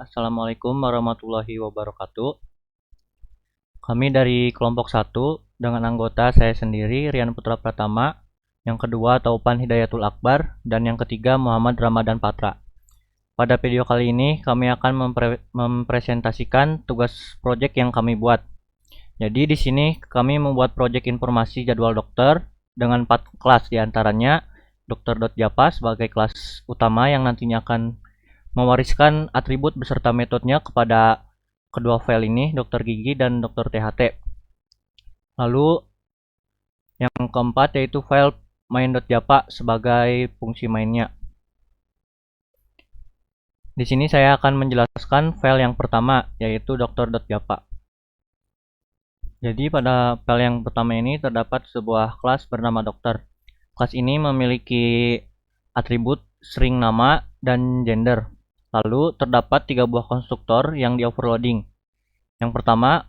Assalamualaikum warahmatullahi wabarakatuh. Kami dari kelompok 1 dengan anggota saya sendiri Rian Putra Pratama, yang kedua Taupan Hidayatul Akbar, dan yang ketiga Muhammad Ramadan Patra. Pada video kali ini kami akan mempresentasikan tugas proyek yang kami buat. Jadi di sini kami membuat proyek informasi jadwal dokter dengan 4 kelas, diantaranya Dr.Japa sebagai kelas utama yang nantinya akan mewariskan atribut beserta metodenya kepada kedua file ini, dokter gigi dan dokter THT. Lalu yang keempat yaitu file main.japa sebagai fungsi mainnya. Di sini saya akan menjelaskan file yang pertama yaitu dokter.japa. Jadi pada file yang pertama ini terdapat sebuah kelas bernama dokter. Kelas ini memiliki atribut string nama dan gender. Lalu terdapat 3 buah konstruktor yang di overloading. Yang pertama,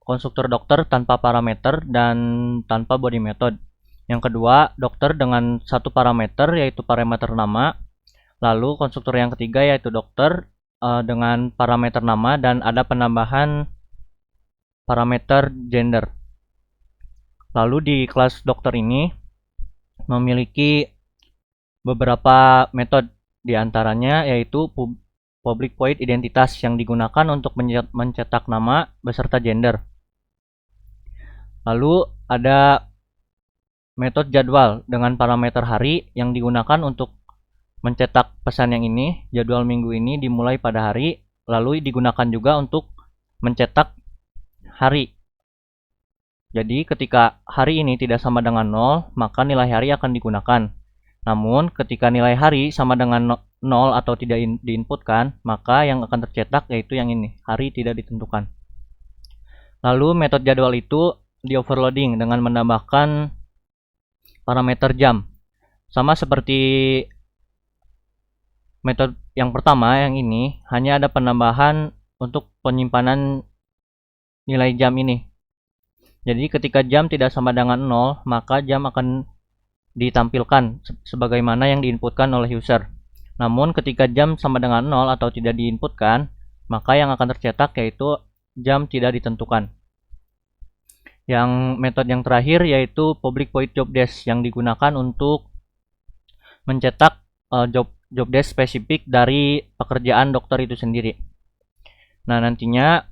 konstruktor dokter tanpa parameter dan tanpa body method. Yang kedua, dokter dengan 1 parameter yaitu parameter nama. Lalu konstruktor yang ketiga yaitu dokter dengan parameter nama dan ada penambahan parameter gender. Lalu di kelas dokter ini memiliki beberapa metode. Di antaranya yaitu public void identitas yang digunakan untuk mencetak nama beserta gender. Lalu ada metode jadwal dengan parameter hari yang digunakan untuk mencetak pesan yang ini, jadwal minggu ini dimulai pada hari, lalu digunakan juga untuk mencetak hari. Jadi ketika hari ini tidak sama dengan 0, maka nilai hari akan digunakan. Namun, ketika nilai hari sama dengan 0 atau tidak diinputkan, maka yang akan tercetak yaitu yang ini, hari tidak ditentukan. Lalu, metode jadwal itu di overloading dengan menambahkan parameter jam. Sama seperti metode yang pertama, yang ini, hanya ada penambahan untuk penyimpanan nilai jam ini. Jadi, ketika jam tidak sama dengan 0, maka jam akan ditampilkan sebagaimana yang diinputkan oleh user. Namun ketika jam sama dengan 0 atau tidak diinputkan, maka yang akan tercetak yaitu jam tidak ditentukan. Yang metode yang terakhir yaitu public void job desk yang digunakan untuk mencetak job desk spesifik dari pekerjaan dokter itu sendiri. Nah, nantinya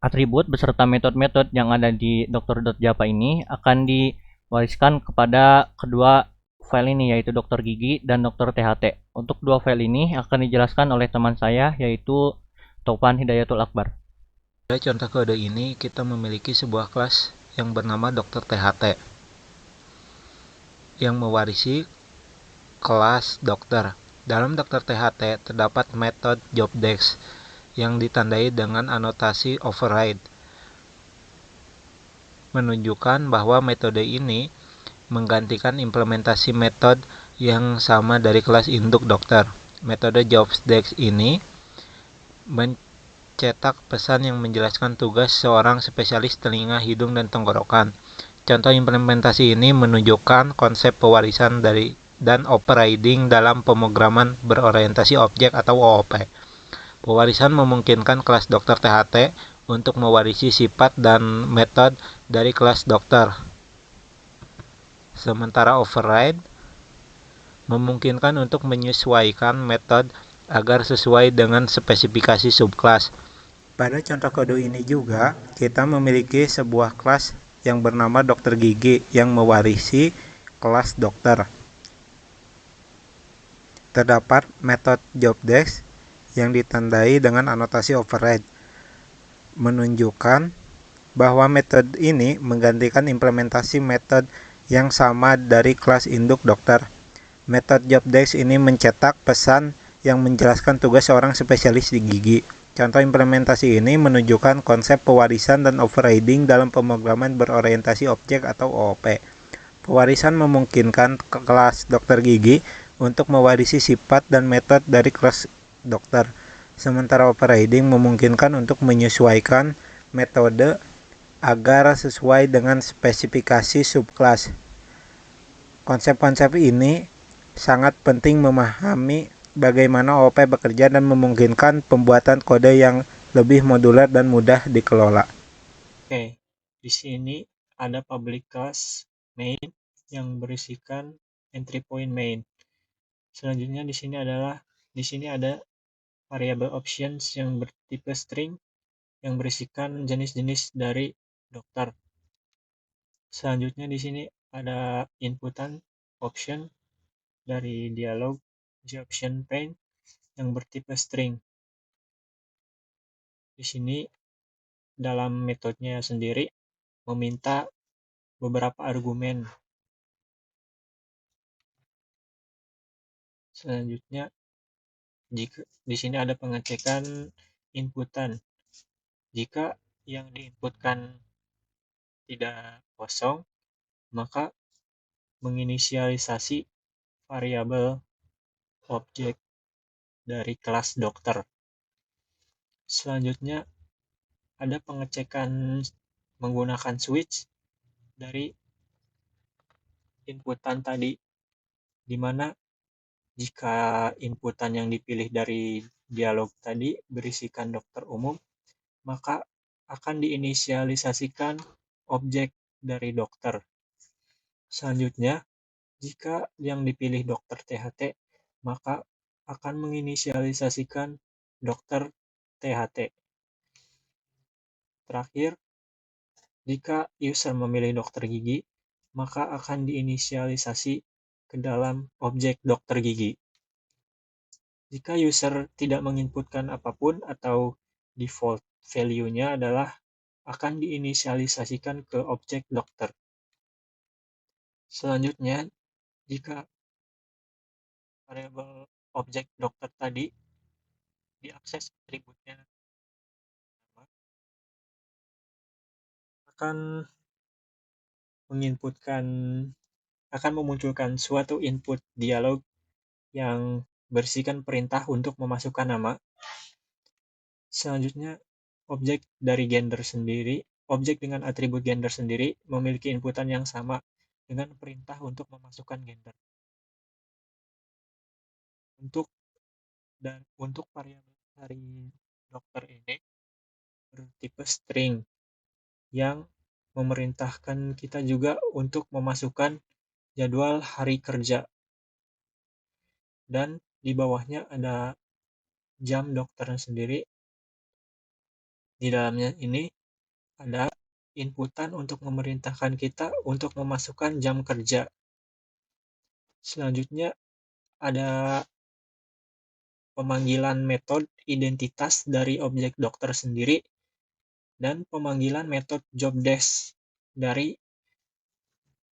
atribut beserta metode-metode yang ada di dokter.japa ini akan diwariskan kepada kedua file ini yaitu dokter gigi dan dokter THT. Untuk dua file ini akan dijelaskan oleh teman saya yaitu Taupan Hidayatul Akbar. Pada contoh kode ini kita memiliki sebuah kelas yang bernama dokter THT yang mewarisi kelas dokter. Dalam dokter THT terdapat metode job desk yang ditandai dengan anotasi override, menunjukkan bahwa metode ini menggantikan implementasi metode yang sama dari kelas induk dokter. Metode jobdesk ini mencetak pesan yang menjelaskan tugas seorang spesialis telinga, hidung, dan tenggorokan. Contoh implementasi ini menunjukkan konsep pewarisan dan overriding dalam pemrograman berorientasi objek atau OOP. Pewarisan memungkinkan kelas dokter THT untuk mewarisi sifat dan metode dari kelas dokter. Sementara override memungkinkan untuk menyesuaikan metode agar sesuai dengan spesifikasi subkelas. Pada contoh kode ini juga, kita memiliki sebuah kelas yang bernama dokter gigi yang mewarisi kelas dokter. Terdapat metode jobdesk yang ditandai dengan anotasi override, menunjukkan bahwa metode ini menggantikan implementasi metode yang sama dari kelas induk dokter. Metode jobdesk ini mencetak pesan yang menjelaskan tugas seorang spesialis di gigi. Contoh implementasi ini menunjukkan konsep pewarisan dan overriding dalam pemrograman berorientasi objek atau OOP. Pewarisan memungkinkan kelas dokter gigi untuk mewarisi sifat dan metode dari kelas dokter, sementara overriding memungkinkan untuk menyesuaikan metode agar sesuai dengan spesifikasi subkelas. Konsep-konsep ini sangat penting memahami bagaimana OOP bekerja dan memungkinkan pembuatan kode yang lebih modular dan mudah dikelola. Oke, di sini ada public class main yang berisikan entry point main. Selanjutnya di sini ada variable options yang bertipe string yang berisikan jenis-jenis dari dokter. Selanjutnya di sini ada inputan option dari dialog option pane yang bertipe string. Di sini dalam metodenya sendiri meminta beberapa argumen. Selanjutnya jika di sini ada pengecekan inputan. Jika yang diinputkan tidak kosong, maka menginisialisasi variabel objek dari kelas dokter. Selanjutnya ada pengecekan menggunakan switch dari inputan tadi, di mana jika inputan yang dipilih dari dialog tadi berisikan dokter umum, maka akan diinisialisasikan objek dari dokter. Selanjutnya, jika yang dipilih dokter THT, maka akan menginisialisasikan dokter THT. Terakhir, jika user memilih dokter gigi, maka akan diinisialisasi ke dalam objek dokter gigi. Jika user tidak menginputkan apapun atau default value-nya adalah akan diinisialisasikan ke objek dokter. Selanjutnya, jika variabel objek dokter tadi diakses atributnya akan menginputkan akan memunculkan suatu input dialog yang berisikan perintah untuk memasukkan nama. Selanjutnya, objek dengan atribut gender sendiri memiliki inputan yang sama dengan perintah untuk memasukkan gender. Untuk variabel dari dokter ini bertipe string yang memerintahkan kita juga untuk memasukkan jadwal hari kerja, dan di bawahnya ada jam dokternya sendiri. Di dalamnya ini ada inputan untuk memerintahkan kita untuk memasukkan jam kerja. Selanjutnya ada pemanggilan metode identitas dari objek dokter sendiri dan pemanggilan metode jobdesk dari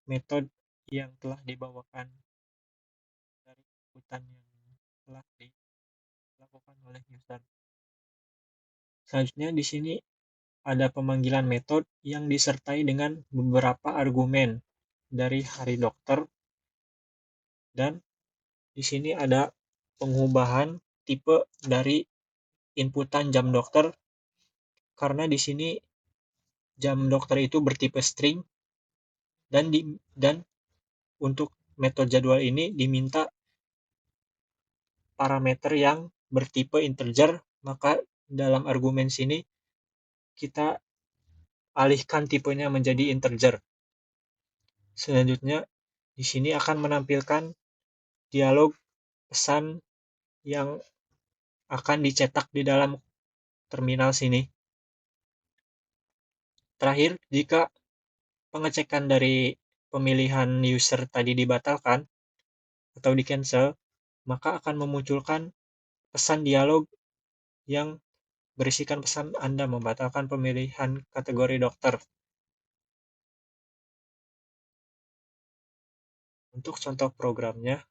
metode yang telah dibawakan dari inputan yang telah dilakukan oleh user. Selanjutnya di sini ada pemanggilan metode yang disertai dengan beberapa argumen dari hari dokter, dan di sini ada pengubahan tipe dari inputan jam dokter karena di sini jam dokter itu bertipe string dan untuk metode jadwal ini diminta parameter yang bertipe integer, maka dalam argumen sini kita alihkan tipenya menjadi integer. Selanjutnya di sini akan menampilkan dialog pesan yang akan dicetak di dalam terminal sini. Terakhir, jika pengecekan dari pemilihan user tadi dibatalkan atau di cancel, maka akan memunculkan pesan dialog yang berisikan pesan Anda membatalkan pemilihan kategori dokter. Untuk contoh programnya,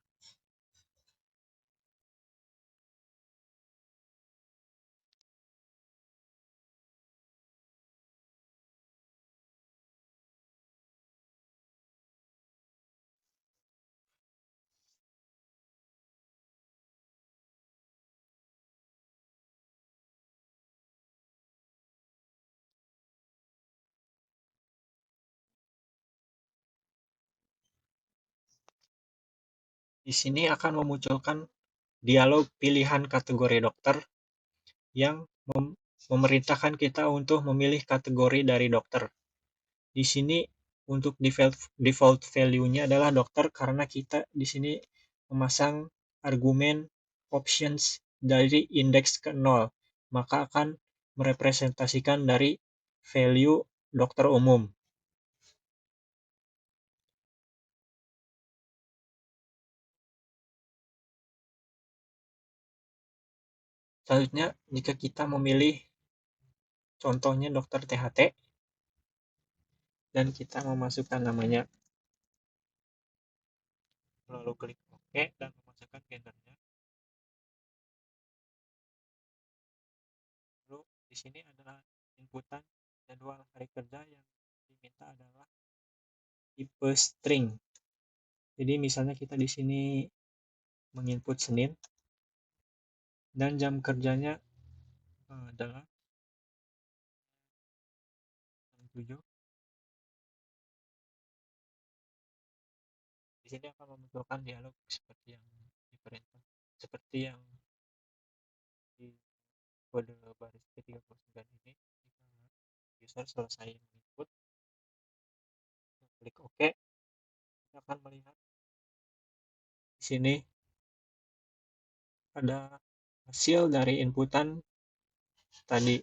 di sini akan memunculkan dialog pilihan kategori dokter yang memerintahkan kita untuk memilih kategori dari dokter. Di sini untuk default value-nya adalah dokter karena kita di sini memasang argumen options dari indeks ke 0, maka akan merepresentasikan dari value dokter umum. Selanjutnya, jika kita memilih contohnya dokter THT dan kita memasukkan namanya, lalu klik OK dan memasukkan gendernya. Lalu di sini adalah inputan jadwal hari kerja yang diminta adalah tipe string. Jadi misalnya kita di sini menginput Senin dan jam kerjanya adalah jam 7. Di sini akan memunculkan dialog seperti yang diperintah, seperti yang di kode baris ke-39 ini. Jika user selesai menginput, klik OK, kita akan melihat di sini ada hasil dari inputan tadi.